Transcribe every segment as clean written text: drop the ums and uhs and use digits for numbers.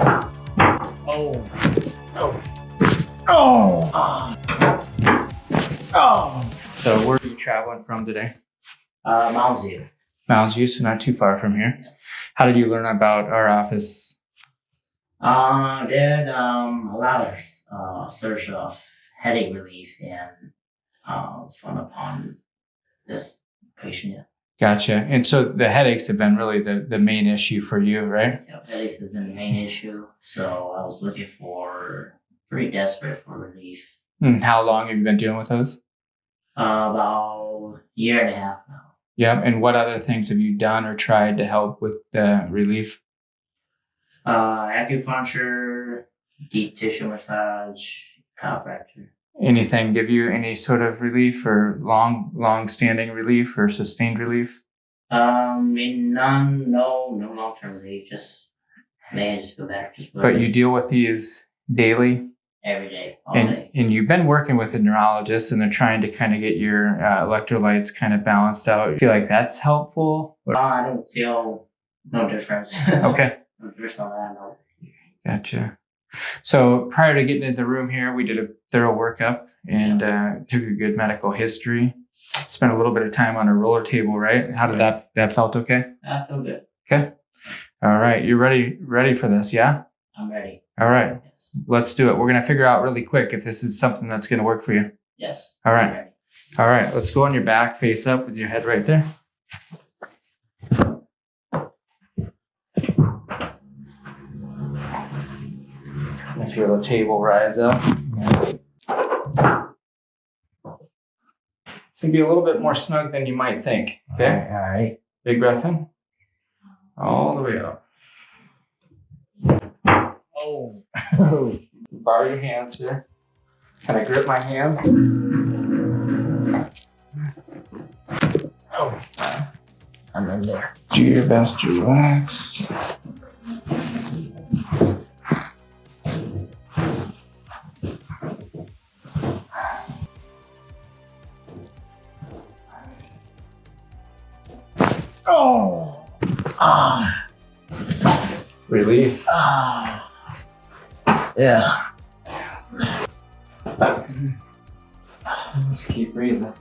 Oh. Oh. Oh. Oh. So where are you traveling from today? Mounds View. Mounds View, so not too far from here. Yeah. How did you learn about our office? Did a lot of search of headache relief and fun upon this patient. Yeah. Gotcha. And so the headaches have been really the main issue for you, right? Yeah, headaches has been the main issue. So I was looking pretty desperate for relief. And how long have you been dealing with those? About a year and a half now. Yeah. And what other things have you done or tried to help with the relief? Acupuncture, deep tissue massage, chiropractor. Anything give you any sort of relief or long-standing relief or sustained relief? No long-term relief. Just feel better. But you deal with these daily? Every day, all day. And you've been working with a neurologist and they're trying to kind of get your electrolytes kind of balanced out. You feel like that's helpful? I don't feel no difference. Okay. No difference on that, no. Gotcha. So prior to getting into the room here, we did a thorough workup and took a good medical history. Spent a little bit of time on a roller table, right? How did that felt okay? I feel good. Okay. All right. You ready for this, yeah? I'm ready. All right. Yes. Let's do it. We're going to figure out really quick if this is something that's going to work for you. Yes. All right. All right. Let's go on your back, face up with your head right there. And feel the table rise up. It's going to be a little bit more snug than you might think. Okay. All right. Big breath in. All the way up. Oh. Borrow your hands here. Kind of grip my hands. Oh. I'm in there. Do your best to relax. Oh. Ah. Relief. Ah. Yeah. Just keep breathing.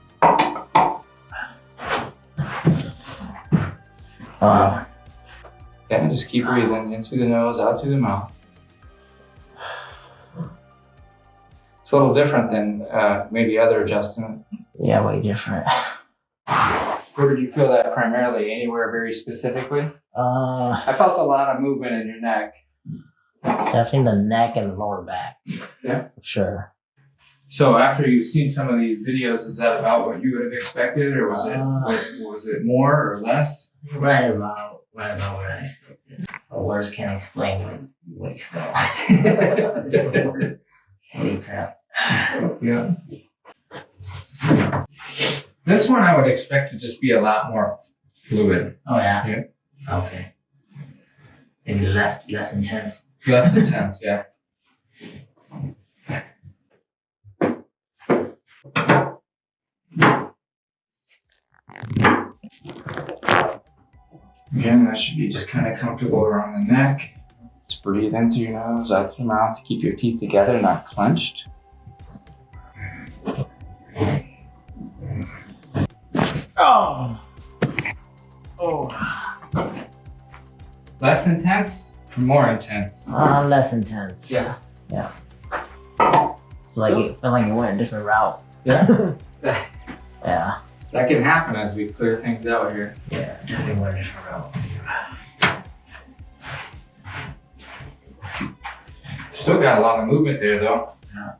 Yeah, just keep breathing in through the nose, out through the mouth. It's a little different than maybe other adjustment. Yeah, way different. Where did you feel that primarily? Anywhere very specifically? I felt a lot of movement in your neck. Definitely the neck and the lower back. Yeah. For sure. So after you've seen some of these videos, is that about what you would have expected, or was it more or less? Right about what I expected. But words can't explain what you felt. Holy crap. Yeah. This one I would expect to just be a lot more fluid. Oh yeah? Yeah. Okay. Maybe less intense. Less intense, yeah. Again, that should be just kind of comfortable around the neck. Just breathe in through your nose, out through your mouth. Keep your teeth together, not clenched. Oh. Oh. Less intense or more intense? Less intense. Yeah. Yeah. It's like you feel like you went a different route. Yeah. Yeah. That can happen as we clear things out here. Yeah, definitely went a different route. Still got a lot of movement there though. Yeah.